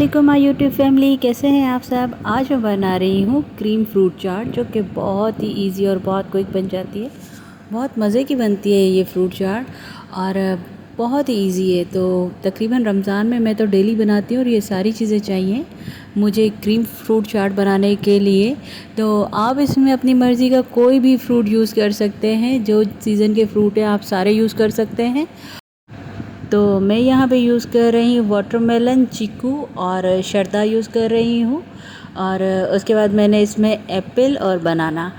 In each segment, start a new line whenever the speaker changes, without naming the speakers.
वालेकुम my YouTube family, कैसे हैं आप सब। आज मैं बना रही हूँ क्रीम फ्रूट चाट, जो कि बहुत ही इजी और बहुत क्विक बन जाती है। बहुत मज़े की बनती है ये फ्रूट चाट और बहुत ही इजी है। तो तकरीबन रमज़ान में मैं तो डेली बनाती हूँ और ये सारी चीज़ें चाहिए मुझे क्रीम फ्रूट चाट बनाने के लिए। तो आप इसमें अपनी मर्ज़ी का कोई भी फ्रूट यूज़ कर सकते हैं, जो सीज़न के फ्रूट हैं आप सारे यूज़ कर सकते हैं। तो मैं यहाँ पे यूज़ कर रही हूँ वाटरमेलन, चीकू और शरदा यूज़ कर रही हूँ। और उसके बाद मैंने इसमें एप्पल और बनाना,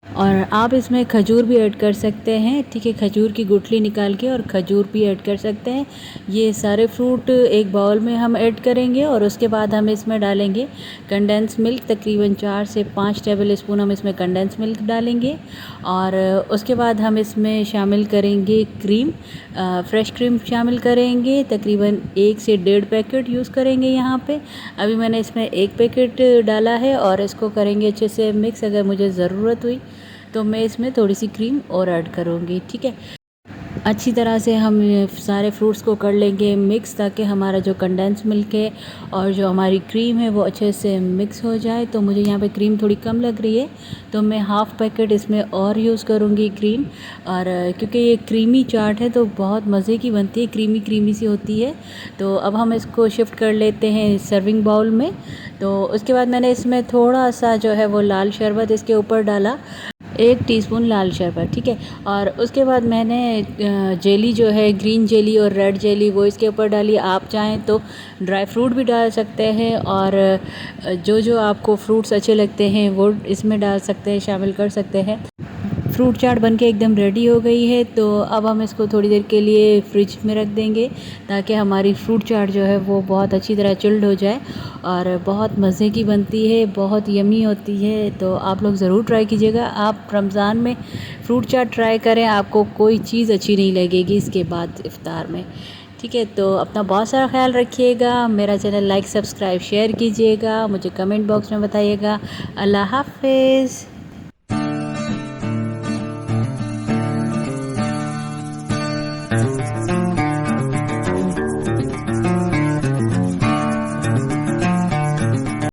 और आप इसमें खजूर भी ऐड कर सकते हैं। ठीक है, खजूर की गुठली निकाल के और खजूर भी ऐड कर सकते हैं। ये सारे फ्रूट एक बाउल में हम ऐड करेंगे और उसके बाद हम इसमें डालेंगे कंडेंस मिल्क। तकरीबन 4 से 5 टेबल स्पून हम इसमें कंडेंस मिल्क डालेंगे। और उसके बाद हम इसमें शामिल करेंगे क्रीम, फ्रेश क्रीम शामिल करेंगे। तकरीबन 1 से 1.5 पैकेट यूज़ करेंगे यहाँ पे। अभी मैंने इसमें 1 पैकेट डाला है और इसको करेंगे अच्छे से मिक्स। अगर मुझे ज़रूरत हुई तो मैं इसमें थोड़ी सी क्रीम और ऐड करूँगी। ठीक है, अच्छी तरह से हम सारे फ्रूट्स को कर लेंगे मिक्स, ताकि हमारा जो कंडेंस मिल्क है और जो हमारी क्रीम है वो अच्छे से मिक्स हो जाए। तो मुझे यहाँ पे क्रीम थोड़ी कम लग रही है, तो मैं हाफ़ पैकेट इसमें और यूज़ करूँगी क्रीम। और क्योंकि ये क्रीमी चाट है तो बहुत मज़े की बनती है, क्रीमी क्रीमी सी होती है। तो अब हम इसको शिफ्ट कर लेते हैं सर्विंग बाउल में। तो उसके बाद मैंने इसमें थोड़ा सा जो है वो लाल शरबत इसके ऊपर डाला, 1 टीस्पून लाल शरबत। ठीक है, और उसके बाद मैंने जेली जो है, ग्रीन जेली और रेड जेली, वो इसके ऊपर डाली। आप चाहें तो ड्राई फ्रूट भी डाल सकते हैं, और जो जो आपको फ्रूट्स अच्छे लगते हैं वो इसमें डाल सकते हैं, शामिल कर सकते हैं। फ्रूट चाट बनके एकदम रेडी हो गई है। तो अब हम इसको थोड़ी देर के लिए फ्रिज में रख देंगे, ताकि हमारी फ्रूट चाट जो है वो बहुत अच्छी तरह चिल्ड हो जाए और बहुत मज़े की बनती है, बहुत यमी होती है। तो आप लोग ज़रूर ट्राई कीजिएगा। आप रमज़ान में फ्रूट चाट ट्राई करें, आपको कोई चीज़ अच्छी नहीं लगेगी इसके बाद इफ़्तार में। ठीक है, तो अपना बहुत सारा ख्याल रखिएगा। मेरा चैनल लाइक, सब्सक्राइब, शेयर कीजिएगा। मुझे कमेंट बॉक्स में बताइएगा। अल्लाह हाफ़िज़।